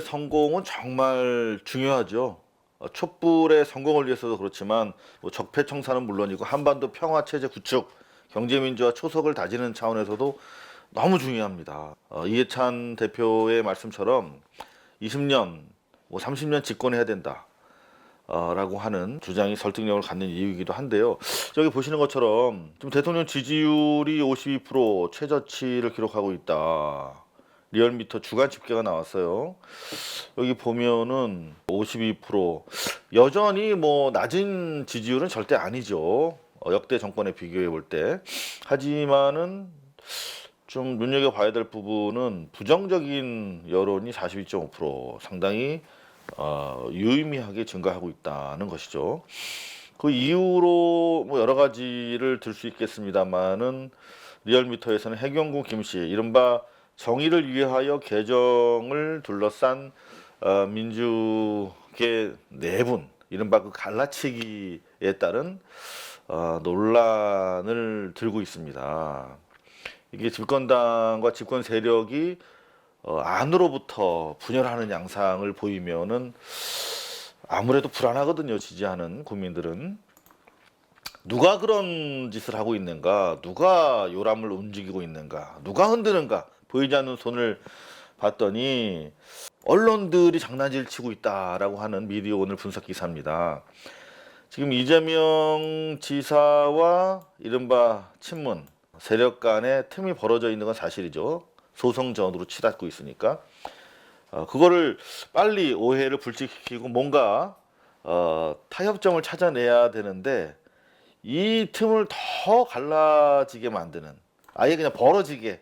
성공은 정말 중요하죠. 촛불의 성공을 위해서도 그렇지만 뭐 적폐청산은 물론이고 한반도 평화 체제 구축, 경제민주화 초석을 다지는 차원에서도 너무 중요합니다. 이해찬 대표의 말씀처럼 20년, 뭐 30년 집권해야 된다. 라고 하는 주장이 설득력을 갖는 이유이기도 한데요. 여기 보시는 것처럼 지금 대통령 지지율이 52% 최저치를 기록하고 있다. 리얼미터 주간 집계가 나왔어요. 여기 보면은 52% 여전히 뭐 낮은 지지율은 절대 아니죠. 역대 정권에 비교해 볼 때. 하지만은 좀 눈여겨봐야 될 부분은 부정적인 여론이 42.5% 상당히 유의미하게 증가하고 있다는 것이죠. 그 이유로 뭐 여러 가지를 들 수 있겠습니다만은 리얼미터에서는 해경군 김씨 이른바 정의를 위하여 개정을 둘러싼 민주계 내분 이른바 그 갈라치기에 따른 논란을 들고 있습니다. 이게 집권당과 집권 세력이 안으로부터 분열하는 양상을 보이면은 아무래도 불안하거든요. 지지하는 국민들은. 누가 그런 짓을 하고 있는가? 누가 요람을 움직이고 있는가? 누가 흔드는가? 보이지 않는 손을 봤더니 언론들이 장난질 치고 있다라고 하는 미디어 오늘 분석 기사입니다. 지금 이재명 지사와 이른바 친문 세력 간의 틈이 벌어져 있는 건 사실이죠. 소송전으로 치닫고 있으니까 그거를 빨리 오해를 불식시키고 뭔가 타협점을 찾아내야 되는데 이 틈을 더 갈라지게 만드는 아예 그냥 벌어지게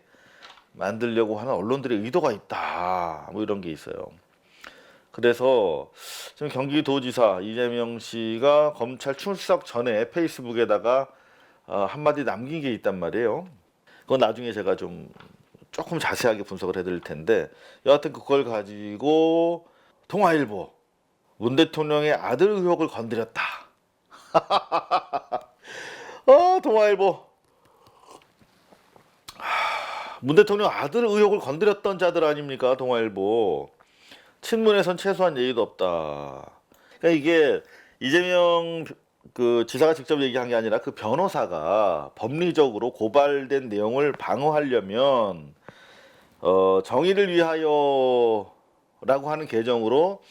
만들려고 하는 언론들의 의도가 있다 뭐 이런 게 있어요. 그래서 지금 경기도지사 이재명 씨가 검찰 출석 전에 페이스북에다가 한마디 남긴 게 있단 말이에요. 그건 나중에 제가 좀 조금 자세하게 분석을 해드릴 텐데 여하튼 그걸 가지고 동아일보 문 대통령의 아들 의혹을 건드렸다. 동아일보 문 대통령 아들 의혹을 건드렸던 자들 아닙니까? 동아일보 친문에선 최소한 예의도 없다. 그러니까 이게 이재명 그 지사가 직접 얘기한 게 아니라 그 변호사가 법리적으로 고발된 내용을 방어하려면 정의를 위하여라고 하는 계정으로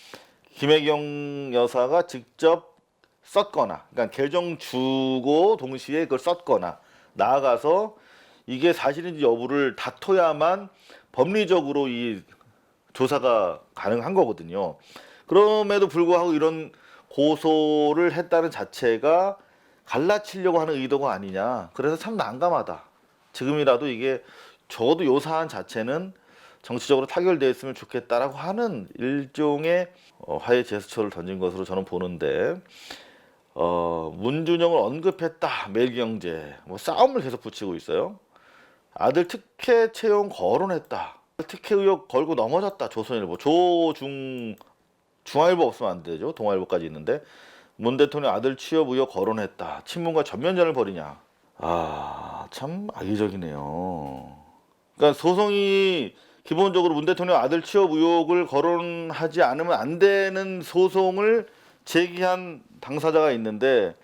김혜경 여사가 직접 썼거나, 그러니까 계정 주고 동시에 그걸 썼거나 나아가서 이게 사실인지 여부를 다퉈야만 법리적으로 이 조사가 가능한 거거든요. 그럼에도 불구하고 이런 고소를 했다는 자체가 갈라치려고 하는 의도가 아니냐. 그래서 참 난감하다. 지금이라도 이게 적어도 요 사안 자체는 정치적으로 타결되었으면 좋겠다라고 하는 일종의 화해 제스처를 던진 것으로 저는 보는데 문준영을 언급했다. 매일경제 뭐 싸움을 계속 붙이고 있어요. 아들 특혜 채용 거론했다. 특혜 의혹 걸고 넘어졌다. 조선일보 중앙일보 없으면 안 되죠. 동아일보까지 있는데 문 대통령 아들 취업 의혹 거론했다. 친문과 전면전을 벌이냐. 참 악의적이네요. 그러니까 소송이 기본적으로 문 대통령 아들 취업 의혹을 거론하지 않으면 안 되는 소송을 제기한 당사자가 있는데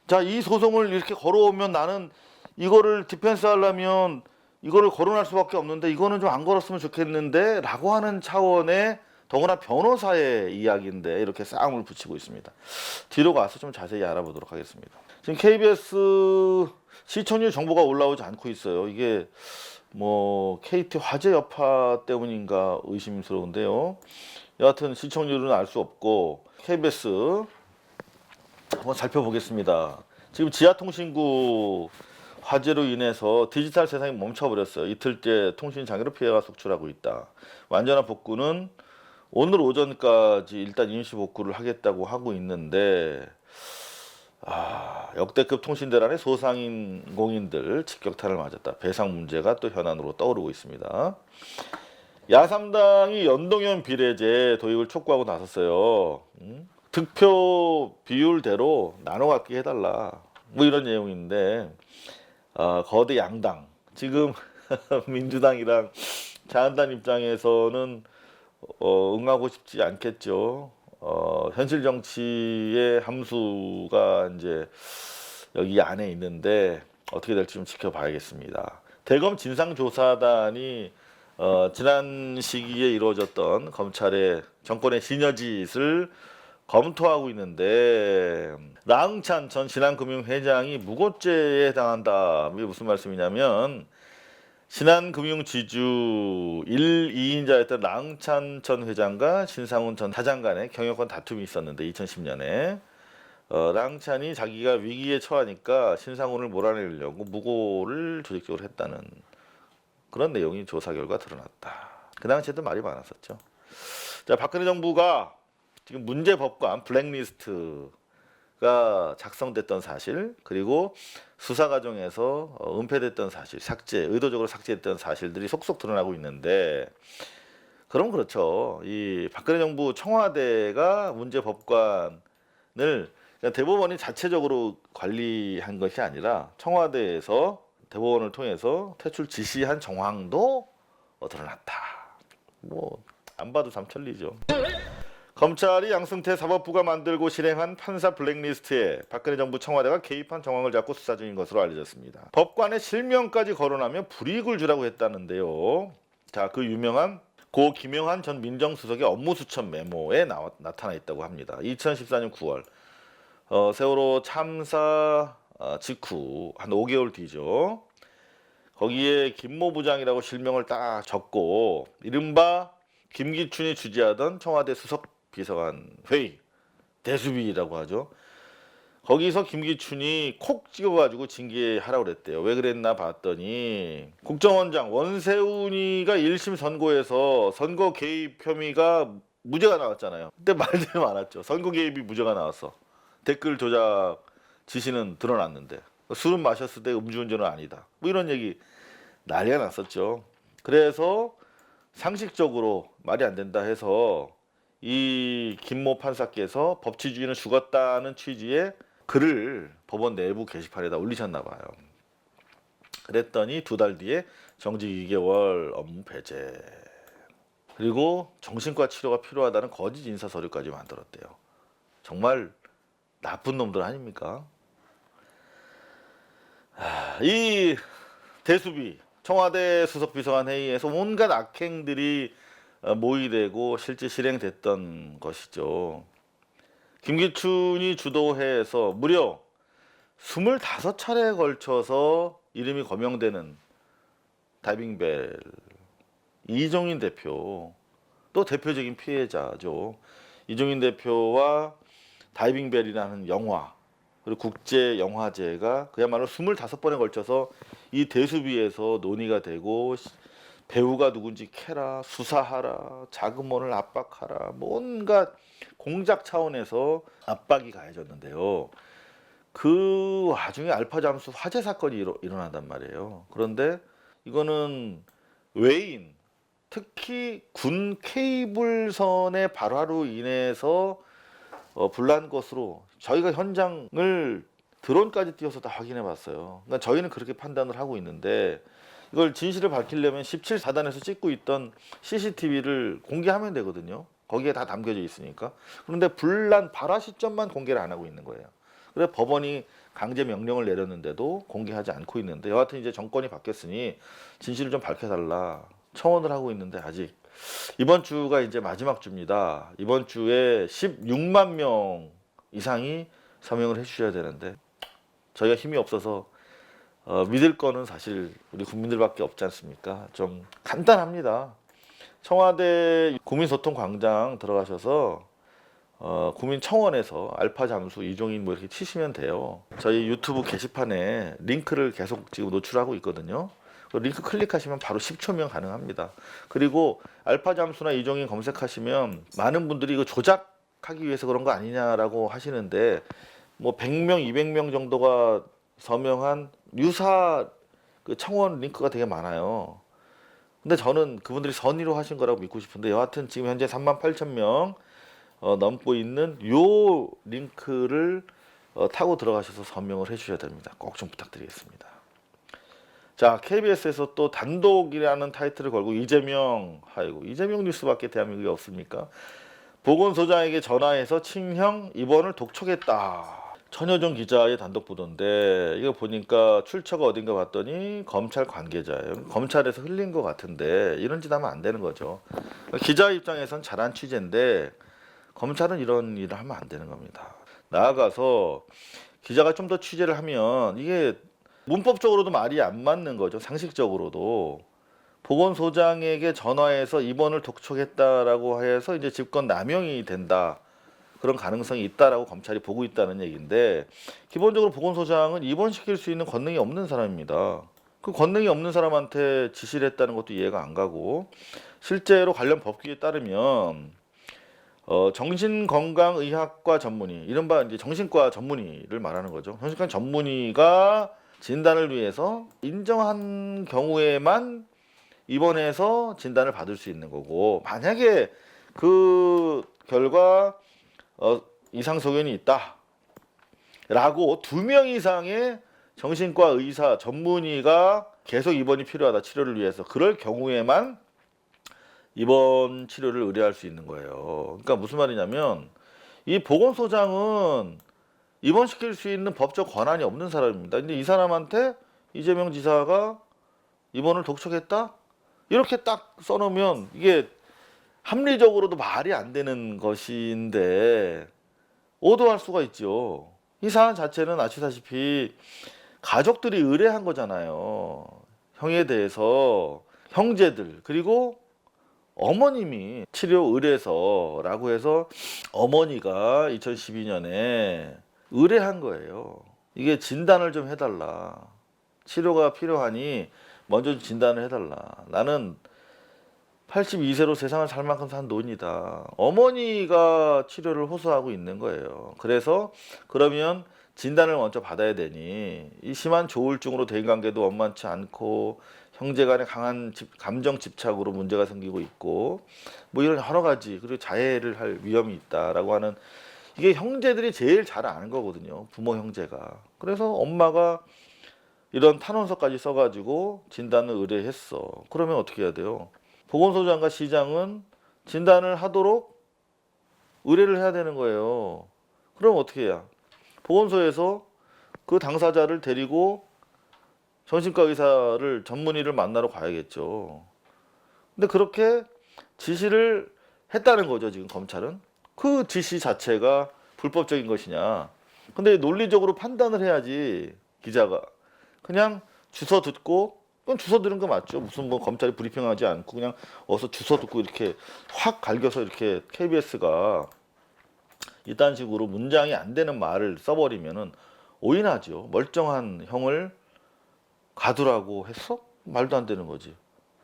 자, 이 소송을 이렇게 걸어오면 나는 이거를 디펜스 하려면 이거를 거론할 수밖에 없는데 이거는 좀 안 걸었으면 좋겠는데 라고 하는 차원의 더구나 변호사의 이야기인데 이렇게 싸움을 붙이고 있습니다. 뒤로 가서 좀 자세히 알아보도록 하겠습니다. 지금 KBS 시청률 정보가 올라오지 않고 있어요. 이게 뭐 KT 화재 여파 때문인가 의심스러운데요. 여하튼 시청률은 알 수 없고 KBS 한번 살펴보겠습니다. 지금 지하통신구 화재로 인해서 디지털 세상이 멈춰버렸어요. 이틀째 통신 장애로 피해가 속출하고 있다. 완전한 복구는 오늘 오전까지 일단 임시 복구를 하겠다고 하고 있는데 역대급 통신대란의 소상공인들 직격탄을 맞았다. 배상 문제가 또 현안으로 떠오르고 있습니다. 야3당이 연동형 비례제 도입을 촉구하고 나섰어요. 득표 비율대로 나눠 갖기 해달라. 뭐 이런 내용인데 거대 양당 지금 민주당이랑 자한당 입장에서는 응하고 싶지 않겠죠. 현실 정치의 함수가 이제 여기 안에 있는데 어떻게 될지 좀 지켜봐야겠습니다. 대검 진상조사단이 지난 시기에 이루어졌던 검찰의 정권의 시너짓을 검토하고 있는데 나흥찬 전 신한금융회장이 무고죄에 해당한다. 이게 무슨 말씀이냐면 신한금융지주 1, 2인자였던 나흥찬 전 회장과 신상훈 전 사장 간의 경영권 다툼이 있었는데 2010년에 나흥찬이 자기가 위기에 처하니까 신상훈을 몰아내려고 무고를 조직적으로 했다는 그런 내용이 조사 결과 드러났다. 그 당시에도 말이 많았었죠. 자, 박근혜 정부가 지금 문제 법관 블랙리스트가 작성됐던 사실, 그리고 수사 과정에서 은폐됐던 사실, 의도적으로 삭제됐던 사실들이 속속 드러나고 있는데, 그럼 그렇죠. 이 박근혜 정부 청와대가 문제 법관을 대법원이 자체적으로 관리한 것이 아니라 청와대에서 대법원을 통해서 퇴출 지시한 정황도 드러났다. 뭐 안 봐도 삼천리죠. 검찰이 양승태 사법부가 만들고 실행한 판사 블랙리스트에 박근혜 정부 청와대가 개입한 정황을 잡고 수사 중인 것으로 알려졌습니다. 법관의 실명까지 거론하며 불이익을 주라고 했다는데요. 자, 그 유명한 고 김영한 전 민정수석의 업무수천 메모에 나타나 있다고 합니다. 2014년 9월 세월호 참사 직후 한 5개월 뒤죠. 거기에 김모 부장이라고 실명을 딱 적고 이른바 김기춘이 주재하던 청와대 수석 비서관 회의, 대수비라고 하죠. 거기서 김기춘이 콕 찍어가지고 징계하라고 그랬대요. 왜 그랬나 봤더니 국정원장 원세훈이가 1심 선고에서 선거 개입 혐의가 무죄가 나왔잖아요. 그때 말들이 많았죠. 선거 개입이 무죄가 나왔어. 댓글 조작 지시는 드러났는데 술은 마셨을 때 음주운전은 아니다. 뭐 이런 얘기 난리가 났었죠. 그래서 상식적으로 말이 안 된다 해서 이 김모 판사께서 법치주의는 죽었다는 취지의 글을 법원 내부 게시판에다 올리셨나 봐요. 그랬더니 2달 뒤에 정직 2개월 업무 배제, 그리고 정신과 치료가 필요하다는 거짓 인사 서류까지 만들었대요. 정말 나쁜 놈들 아닙니까? 이 대수비 청와대 수석비서관 회의에서 온갖 악행들이 모의되고 실제 실행됐던 것이죠. 김기춘이 주도해서 무려 25차례에 걸쳐서 이름이 거명되는 다이빙벨 이종인 대표, 또 대표적인 피해자죠. 이종인 대표와 다이빙벨이라는 영화, 그리고 국제영화제가 그야말로 25번에 걸쳐서 이 대수비에서 논의가 되고 배우가 누군지 캐라, 수사하라, 자금원을 압박하라, 뭔가 공작 차원에서 압박이 가해졌는데요. 그 와중에 알파 잠수 화재 사건이 일어난단 말이에요. 그런데 이거는 외인, 특히 군 케이블선의 발화로 인해서 불난 것으로 저희가 현장을 드론까지 띄워서 다 확인해 봤어요. 그러니까 저희는 그렇게 판단을 하고 있는데 이걸 진실을 밝히려면 17사단에서 찍고 있던 CCTV를 공개하면 되거든요. 거기에 다 담겨져 있으니까. 그런데 불난 발화 시점만 공개를 안 하고 있는 거예요. 그래서 법원이 강제 명령을 내렸는데도 공개하지 않고 있는데, 여하튼 이제 정권이 바뀌었으니 진실을 좀 밝혀달라 청원을 하고 있는데 아직 이번 주가 이제 마지막 주입니다. 이번 주에 16만 명 이상이 서명을 해주셔야 되는데 저희가 힘이 없어서 믿을 거는 사실 우리 국민들밖에 없지 않습니까? 좀 간단합니다. 청와대 국민소통광장 들어가셔서 국민청원에서 알파 잠수 이종인 뭐 이렇게 치시면 돼요. 저희 유튜브 게시판에 링크를 계속 지금 노출하고 있거든요. 그 링크 클릭하시면 바로 10초면 가능합니다. 그리고 알파 잠수나 이종인 검색하시면 많은 분들이 이거 조작하기 위해서 그런 거 아니냐라고 하시는데 뭐 100명, 200명 정도가 서명한 유사 그 청원 링크가 되게 많아요. 근데 저는 그분들이 선의로 하신 거라고 믿고 싶은데 여하튼 지금 현재 38,000명 넘고 있는 요 링크를 타고 들어가셔서 서명을 해주셔야 됩니다. 꼭 좀 부탁드리겠습니다. 자, KBS에서 또 단독이라는 타이틀을 걸고 이재명, 아이고, 이재명 뉴스밖에 대한민국에 없습니까? 보건소장에게 전화해서 친형 입원을 독촉했다. 천여정 기자의 단독 보도인데 이거 보니까 출처가 어딘가 봤더니 검찰 관계자예요. 검찰에서 흘린 것 같은데 이런 짓 하면 안 되는 거죠. 기자 입장에선 잘한 취재인데 검찰은 이런 일을 하면 안 되는 겁니다. 나아가서 기자가 좀 더 취재를 하면 이게 문법적으로도 말이 안 맞는 거죠. 상식적으로도. 보건소장에게 전화해서 입원을 독촉했다라고 해서 이제 직권 남용이 된다. 그런 가능성이 있다라고 검찰이 보고 있다는 얘기인데 기본적으로 보건소장은 입원시킬 수 있는 권능이 없는 사람입니다. 그 권능이 없는 사람한테 지시를 했다는 것도 이해가 안 가고 실제로 관련 법규에 따르면 정신건강의학과 전문의, 이른바 이제 정신과 전문의를 말하는 거죠. 정신과 전문의가 진단을 위해서 인정한 경우에만 입원해서 진단을 받을 수 있는 거고 만약에 그 결과 이상 소견이 있다 라고 2명 이상의 정신과 의사 전문의가 계속 입원이 필요하다 치료를 위해서 그럴 경우에만 입원 치료를 의뢰할 수 있는 거예요. 그러니까 무슨 말이냐면 이 보건소장은 입원시킬 수 있는 법적 권한이 없는 사람입니다. 근데 이 사람한테 이재명 지사가 입원을 독촉했다? 이렇게 딱 써놓으면 이게 합리적으로도 말이 안 되는 것인데 오도할 수가 있죠. 이 사안 자체는 아시다시피 가족들이 의뢰한 거잖아요. 형에 대해서 형제들 그리고 어머님이 치료 의뢰서라고 해서 어머니가 2012년에 의뢰한 거예요. 이게 진단을 좀 해달라. 치료가 필요하니 먼저 진단을 해달라. 나는 82세로 세상을 살 만큼 산 노인이다. 어머니가 치료를 호소하고 있는 거예요. 그래서 그러면 진단을 먼저 받아야 되니 이 심한 조울증으로 대인관계도 원만치 않고 형제 간의 강한 감정 집착으로 문제가 생기고 있고 뭐 이런 여러 가지 그리고 자해를 할 위험이 있다라고 하는 이게 형제들이 제일 잘 아는 거거든요. 부모 형제가. 그래서 엄마가 이런 탄원서까지 써가지고 진단을 의뢰했어. 그러면 어떻게 해야 돼요? 보건소장과 시장은 진단을 하도록 의뢰를 해야 되는 거예요. 그럼 어떻게 해야? 보건소에서 그 당사자를 데리고 정신과 의사를 전문의를 만나러 가야겠죠. 근데 그렇게 지시를 했다는 거죠, 지금 검찰은. 그 지시 자체가 불법적인 것이냐. 근데 논리적으로 판단을 해야지, 기자가. 그냥 주워 듣고, 그건 주워 들은 거 맞죠. 무슨 뭐 검찰이 브리핑하지 않고 그냥 어서 주워 듣고 이렇게 확 갈겨서 이렇게 KBS가 이딴 식으로 문장이 안 되는 말을 써버리면은 오인하죠. 멀쩡한 형을 가두라고 했어? 말도 안 되는 거지.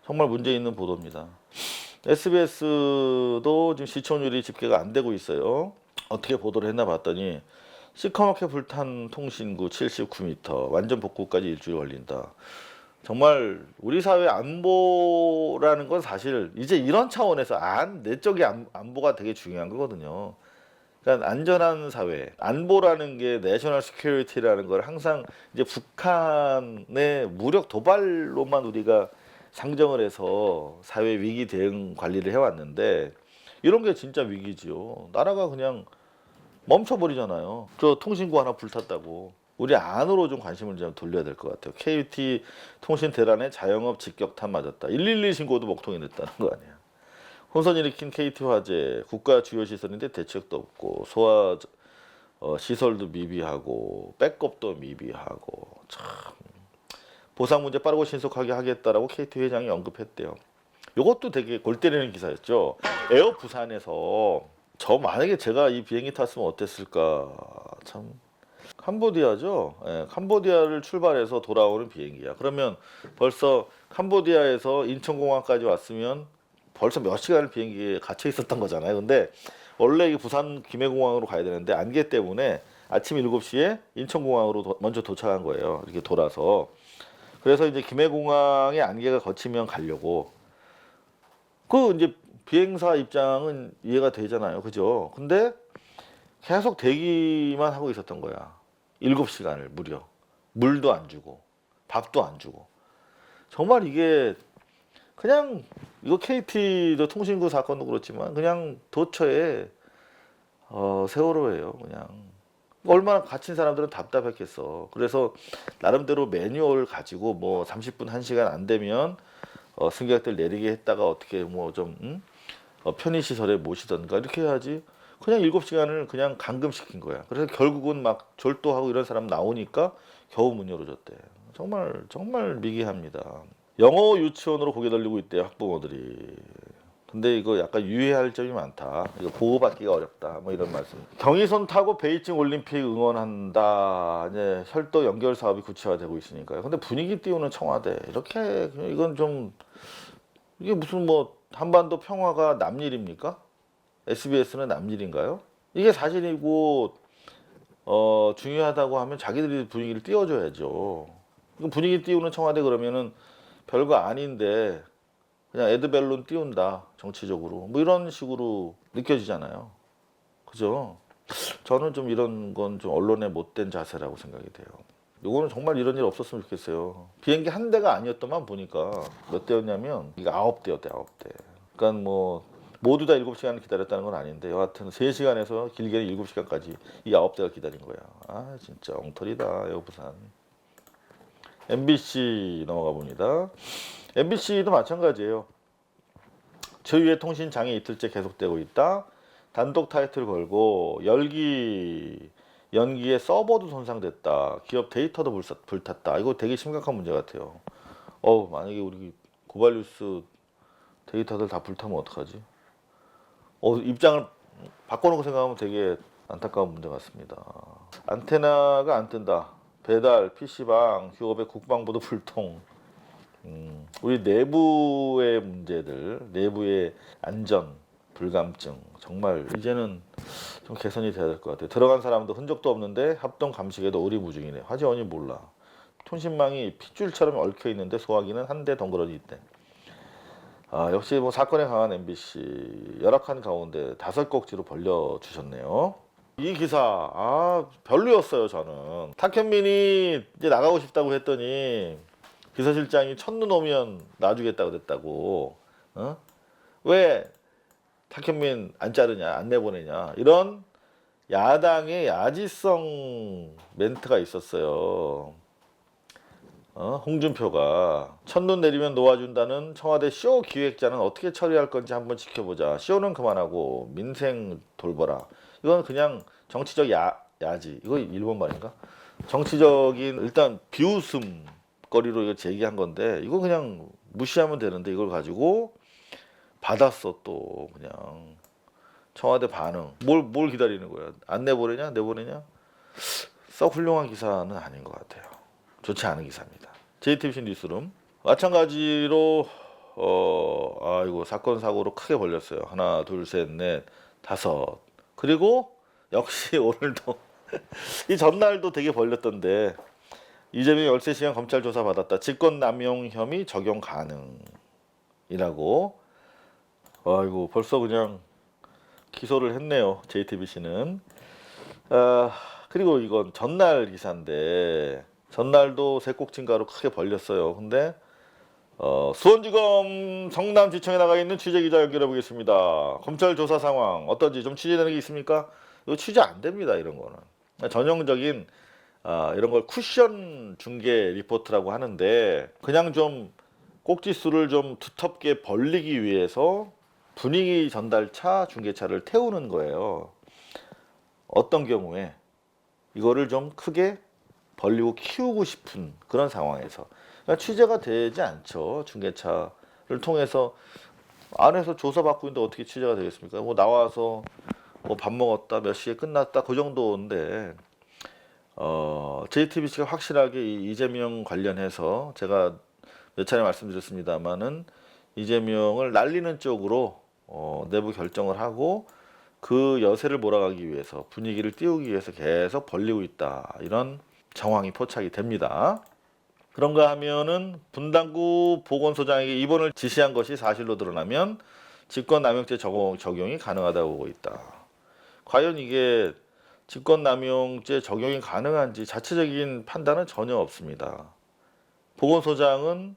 정말 문제 있는 보도입니다. SBS도 지금 시청률이 집계가 안 되고 있어요. 어떻게 보도를 했나 봤더니 시커멓게 불탄 통신구 79m 완전 복구까지 일주일 걸린다. 정말 우리 사회 안보라는 건 사실 이제 이런 차원에서 내적인 안보가 되게 중요한 거거든요. 그러니까 안전한 사회, 안보라는 게 내셔널 시큐리티라는 걸 항상 이제 북한의 무력 도발로만 우리가 상정을 해서 사회 위기 대응 관리를 해왔는데 이런 게 진짜 위기지요. 나라가 그냥 멈춰버리잖아요. 저 통신구 하나 불탔다고. 우리 안으로 좀 관심을 좀 돌려야 될 것 같아요. KT 통신 대란에 자영업 직격탄 맞았다. 112 신고도 먹통이 됐다는 거 아니야. 혼선 일으킨 KT 화재, 국가 주요 시설인데 대책도 없고 소화 시설도 미비하고 백업도 미비하고 참 보상 문제 빠르고 신속하게 하겠다라고 KT 회장이 언급했대요. 이것도 되게 골 때리는 기사였죠. 에어 부산에서 저 만약에 제가 이 비행기 탔으면 어땠을까. 참 캄보디아죠. 예, 캄보디아를 출발해서 돌아오는 비행기야. 그러면 벌써 캄보디아에서 인천공항까지 왔으면 벌써 몇 시간을 비행기에 갇혀 있었던 거잖아요. 근데 원래 이 부산 김해공항으로 가야 되는데 안개 때문에 아침 7시에 인천공항으로 먼저 도착한 거예요. 이렇게 돌아서. 그래서 이제 김해공항에 안개가 걷히면 가려고. 그 이제 비행사 입장은 이해가 되잖아요. 그죠? 근데 계속 대기만 하고 있었던 거야. 7시간을 무려. 물도 안 주고 밥도 안 주고. 정말 이게 그냥 이거 KT도 통신구 사건도 그렇지만 그냥 도처에 세월호예요. 그냥 얼마나 갇힌 사람들은 답답했겠어. 그래서 나름대로 매뉴얼 가지고 뭐 30분 1시간 안 되면 승객들 내리게 했다가 어떻게 뭐 좀 편의시설에 모시던가 이렇게 해야지. 그냥 7시간을 그냥 감금시킨 거야. 그래서 결국은 막 절도하고 이런 사람 나오니까 겨우 문 열어줬대. 정말 정말 미개합니다. 영어 유치원으로 고개 돌리고 있대요, 학부모들이. 근데 이거 약간 유의할 점이 많다. 이거 보호받기가 어렵다. 뭐 이런 말씀. 경의선 타고 베이징 올림픽 응원한다. 이제 혈도 연결 사업이 구체화되고 있으니까요. 근데 분위기 띄우는 청와대 이렇게 이건 좀 이게 무슨 뭐 한반도 평화가 남일입니까? SBS는 남일인가요? 이게 사실이고 중요하다고 하면 자기들이 분위기를 띄워줘야죠. 분위기 띄우는 청와대 그러면은 별거 아닌데 그냥 에드벨론 띄운다 정치적으로 뭐 이런 식으로 느껴지잖아요. 그죠? 저는 좀 이런 건 좀 언론의 못된 자세라고 생각이 돼요. 이거는 정말 이런 일 없었으면 좋겠어요. 비행기 한 대가 아니었더만 보니까 몇 대였냐면 이게 9대였대 9대. 그러니까 뭐 모두 다 7시간을 기다렸다는 건 아닌데 여하튼 3시간에서 길게는 7시간까지 이 9대가 기다린 거야. 아 진짜 엉터리다 여부산. MBC 넘어가 봅니다. MBC도 마찬가지예요. 저유의 통신 장애 이틀째 계속되고 있다. 단독 타이틀 걸고 연기에 서버도 손상됐다. 기업 데이터도 불탔다. 이거 되게 심각한 문제 같아요. 만약에 우리 고발뉴스 데이터들 다 불타면 어떡하지? 입장을 바꿔놓고 생각하면 되게 안타까운 문제 같습니다. 안테나가 안 뜬다. 배달, PC방, 휴업에 국방부도 불통. 우리 내부의 문제들, 내부의 안전, 불감증 정말 이제는 좀 개선이 돼야 될 것 같아요. 들어간 사람도 흔적도 없는데 합동 감식에도 오리무중이네. 화재원이 몰라. 통신망이 핏줄처럼 얽혀 있는데 소화기는 한 대 덩그러니 있대. 역시 뭐 사건에 강한 MBC 열악한 가운데 5꼭지로 벌려 주셨네요. 이 기사 별로였어요. 저는 탁현민이 이제 나가고 싶다고 했더니 비서실장이 첫눈 오면 놔주겠다고 그랬다고. 왜 탁현민 안 자르냐 안 내보내냐 이런 야당의 야지성 멘트가 있었어요. 홍준표가 첫눈 내리면 놓아준다는 청와대 쇼 기획자는 어떻게 처리할 건지 한번 지켜보자. 쇼는 그만하고 민생 돌보라. 이건 그냥 정치적 야지. 이거 일본 말인가? 정치적인 일단 비웃음 거리로 이거 제기한 건데 이거 그냥 무시하면 되는데 이걸 가지고 받았어. 또 그냥 청와대 반응 뭘 기다리는 거야. 안 내보내냐 썩 훌륭한 기사는 아닌 것 같아요. 좋지 않은 기사입니다. JTBC 뉴스룸 마찬가지로 이거 사건 사고로 크게 벌렸어요. 하나 둘 셋 넷 다섯. 그리고 역시 오늘도 이 전날도 되게 벌렸던데 이재명 13시간 검찰 조사 받았다. 직권남용 혐의 적용 가능이라고. 아이고 벌써 그냥 기소를 했네요. JTBC는. 그리고 이건 전날 기사인데 전날도 새꼭진가로 크게 벌렸어요. 근데 수원지검 성남지청에 나가 있는 취재기자 연결해 보겠습니다. 검찰 조사 상황 어떤지 좀 취재되는 게 있습니까? 이거 취재 안 됩니다. 이런 거는 전형적인 이런 걸 쿠션 중계 리포트라고 하는데 그냥 좀 꼭지수를 좀 두텁게 벌리기 위해서 분위기 전달차 중계차를 태우는 거예요. 어떤 경우에 이거를 좀 크게 벌리고 키우고 싶은 그런 상황에서 그러니까 취재가 되지 않죠. 중계차를 통해서 안에서 조사받고 있는데 어떻게 취재가 되겠습니까? 뭐 나와서 뭐 밥 먹었다 몇 시에 끝났다 그 정도인데 JTBC가 확실하게 이 이재명 관련해서 제가 몇 차례 말씀드렸습니다마는 이재명을 날리는 쪽으로 내부 결정을 하고 그 여세를 몰아가기 위해서 분위기를 띄우기 위해서 계속 벌리고 있다. 이런 정황이 포착이 됩니다. 그런가 하면은 분당구 보건소장에게 입원을 지시한 것이 사실로 드러나면 직권남용죄 적용이 가능하다고 보고 있다. 과연 이게 직권남용죄 적용이 가능한지 자체적인 판단은 전혀 없습니다. 보건소장은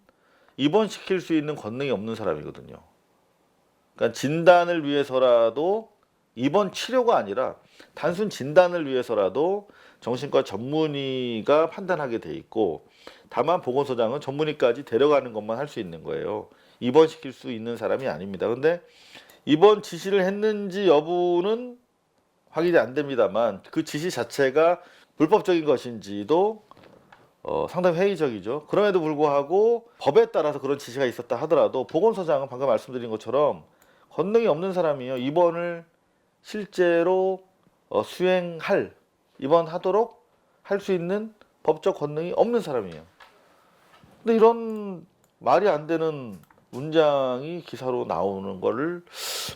입원시킬 수 있는 권능이 없는 사람이거든요. 그러니까 진단을 위해서라도 입원 치료가 아니라 단순 진단을 위해서라도 정신과 전문의가 판단하게 돼 있고, 다만 보건소장은 전문의까지 데려가는 것만 할 수 있는 거예요. 입원시킬 수 있는 사람이 아닙니다. 근데 입원 지시를 했는지 여부는 확인이 안 됩니다만 그 지시 자체가 불법적인 것인지도 상당히 회의적이죠. 그럼에도 불구하고 법에 따라서 그런 지시가 있었다 하더라도 보건소장은 방금 말씀드린 것처럼 권능이 없는 사람이에요. 입원을 실제로 입원하도록 할 수 있는 법적 권능이 없는 사람이에요. 근데 이런 말이 안 되는 문장이 기사로 나오는 거를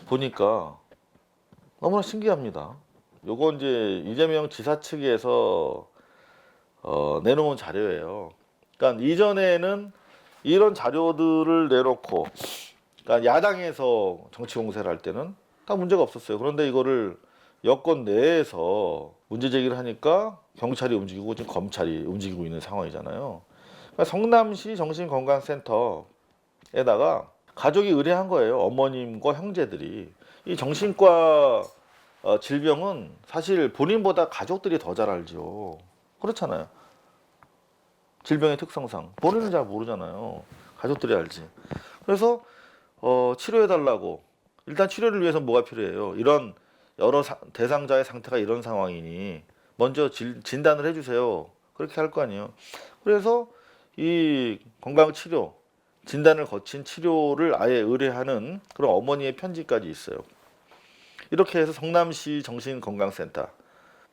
보니까 너무나 신기합니다. 요거 이제 이재명 지사 측에서 내놓은 자료예요. 그러니까 이전에는 이런 자료들을 내놓고, 그러니까 야당에서 정치 공세를 할 때는 다 문제가 없었어요. 그런데 이거를 여권 내에서 문제 제기를 하니까 경찰이 움직이고 지금 검찰이 움직이고 있는 상황이잖아요. 그러니까 성남시 정신건강센터에다가 가족이 의뢰한 거예요. 어머님과 형제들이. 이 정신과 질병은 사실 본인보다 가족들이 더 잘 알죠. 그렇잖아요. 질병의 특성상 본인은 잘 모르잖아요. 가족들이 알지. 그래서 치료해달라고. 일단 치료를 위해서 뭐가 필요해요? 이런 여러 대상자의 상태가 이런 상황이니 먼저 진단을 해주세요. 그렇게 할 거 아니에요. 그래서 이 건강치료, 진단을 거친 치료를 아예 의뢰하는 그런 어머니의 편지까지 있어요. 이렇게 해서 성남시 정신건강센터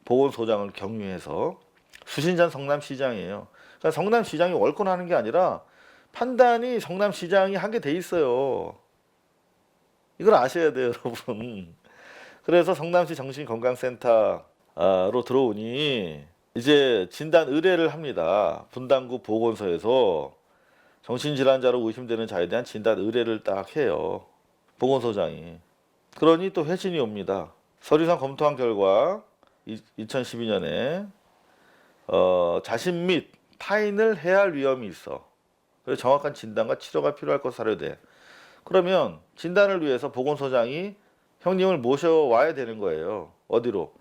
보건소장을 경유해서, 수신전 성남시장이에요. 그러니까 성남시장이 월권하는 게 아니라 판단이 성남시장이 하게 돼 있어요. 이걸 아셔야 돼요, 여러분. 그래서 성남시 정신건강센터로 들어오니 이제 진단 의뢰를 합니다. 분당구 보건소에서 정신질환자로 의심되는 자에 대한 진단 의뢰를 딱 해요. 보건소장이. 그러니 또 회신이 옵니다. 서류상 검토한 결과 2012년에 자신 및 타인을 해할 위험이 있어. 그래서 정확한 진단과 치료가 필요할 것으로 사료돼. 그러면 진단을 위해서 보건소장이 형님을 모셔와야 되는 거예요. 어디로?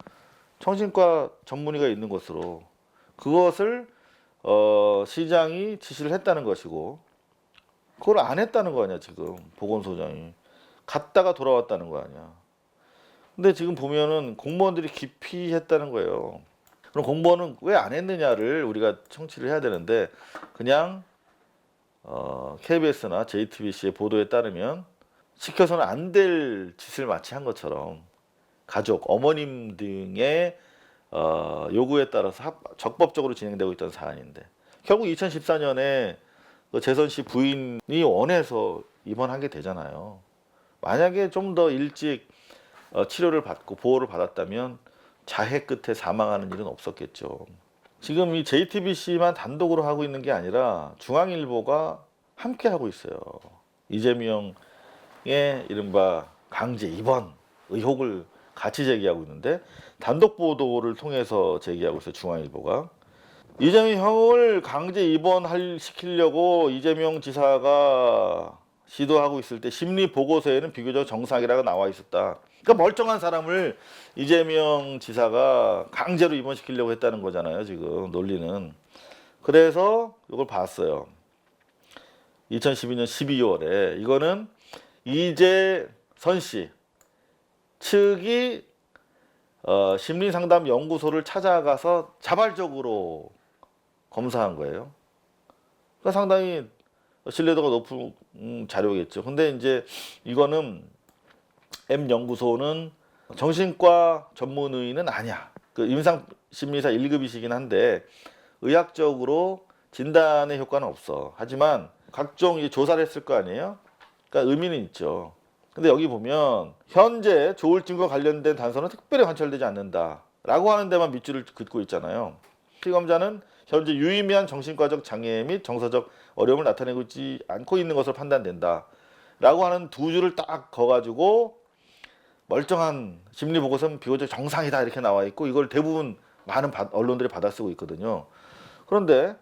정신과 전문의가 있는 곳으로. 그것을 시장이 지시를 했다는 것이고, 그걸 안 했다는 거 아니야 지금 보건소장이. 갔다가 돌아왔다는 거 아니야. 근데 지금 보면은 공무원들이 기피했다는 거예요. 그럼 공무원은 왜 안 했느냐를 우리가 청취를 해야 되는데, 그냥 KBS나 JTBC의 보도에 따르면 시켜서는 안 될 짓을 마치 한 것처럼 가족, 어머님 등의 요구에 따라서 적법적으로 진행되고 있던 사안인데, 결국 2014년에 재선 씨 부인이 원해서 입원한 게 되잖아요. 만약에 좀 더 일찍 치료를 받고 보호를 받았다면 자해 끝에 사망하는 일은 없었겠죠. 지금 이 JTBC만 단독으로 하고 있는 게 아니라 중앙일보가 함께 하고 있어요. 이재명의 이른바 강제 입원 의혹을 같이 제기하고 있는데, 단독 보도를 통해서 제기하고 있어요. 중앙일보가. 이재명 형을 강제 입원시키려고 이재명 지사가 시도하고 있을 때 심리 보고서에는 비교적 정상이라고 나와 있었다. 그러니까 멀쩡한 사람을 이재명 지사가 강제로 입원시키려고 했다는 거잖아요. 지금 논리는. 그래서 이걸 봤어요. 2012년 12월에 이거는 이재선 씨 측이 심리상담연구소를 찾아가서 자발적으로 검사한 거예요. 그러니까 상당히 신뢰도가 높은 자료겠죠. 근데 이제 이거는 M연구소는 정신과 전문의는 아니야. 그 임상심리사 1급이시긴 한데 의학적으로 진단의 효과는 없어. 하지만 각종 조사를 했을 거 아니에요? 그러니까 의미는 있죠. 근데 여기 보면 현재 조울증과 관련된 단서는 특별히 관철되지 않는다 라고 하는 데만 밑줄을 긋고 있잖아요. 피검자는 현재 유의미한 정신과적 장애 및 정서적 어려움을 나타내고 있지 않고 있는 것으로 판단된다 라고 하는 두 줄을 딱 그어가지고 멀쩡한 심리보고서는 비교적 정상이다 이렇게 나와 있고, 이걸 대부분 많은 언론들이 받아쓰고 있거든요. 그런데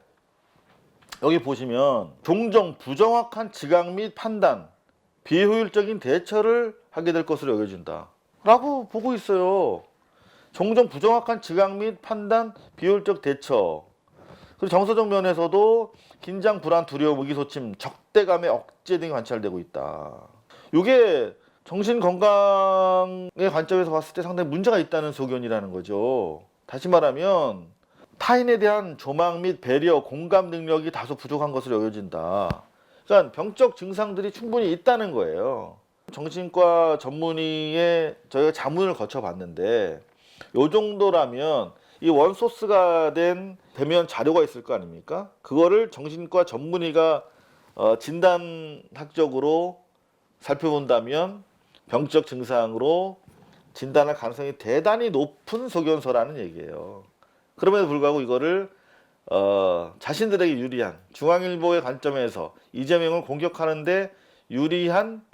여기 보시면 종종 부정확한 지각 및 판단, 비효율적인 대처를 하게 될 것으로 여겨진다 라고 보고 있어요. 종종 부정확한 지각 및 판단, 비효율적 대처. 그리고 정서적 면에서도 긴장, 불안, 두려움, 의기소침, 적대감의 억제 등이 관찰되고 있다. 이게 정신건강의 관점에서 봤을 때 상당히 문제가 있다는 소견이라는 거죠. 다시 말하면 타인에 대한 조망 및 배려, 공감 능력이 다소 부족한 것으로 여겨진다. 그러니까 병적 증상들이 충분히 있다는 거예요. 정신과 전문의의 저희가 자문을 거쳐봤는데 이 정도라면 이 원소스가 된 대면 자료가 있을 거 아닙니까? 그거를 정신과 전문의가 진단학적으로 살펴본다면 병적 증상으로 진단할 가능성이 대단히 높은 소견서라는 얘기예요. 그럼에도 불구하고 이거를 자신들에게 유리한 중앙일보의 관점에서 이재명을 공격하는데 유리한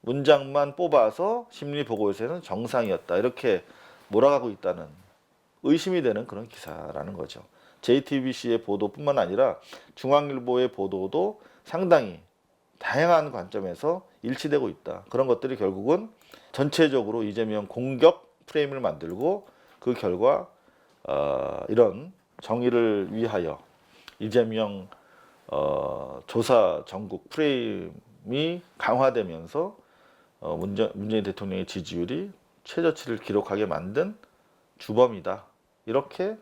문장만 뽑아서 심리보고서에는 정상이었다 이렇게 몰아가고 있다는 의심이 되는 그런 기사라는 거죠. JTBC의 보도뿐만 아니라 중앙일보의 보도도 상당히 다양한 관점에서 일치되고 있다. 그런 것들이 결국은 전체적으로 이재명 공격 프레임을 만들고 그 결과 이런 정의를 위하여 이재명 조사 전국 프레임이 강화되면서 문재인 대통령의 지지율이 최저치를 기록하게 만든 주범이다. 이렇게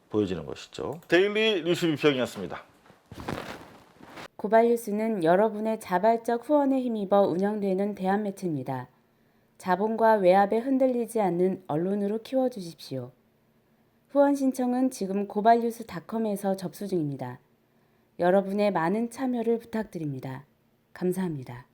보여지는 것이죠. 데일리 뉴스 비평이었습니다. 고발뉴스는 여러분의 자발적 후원에 힘입어 운영되는 대한매체입니다. 자본과 외압에 흔들리지 않는 언론으로 키워주십시오. 후원 신청은 지금 고발뉴스닷컴에서 접수 중입니다. 여러분의 많은 참여를 부탁드립니다. 감사합니다.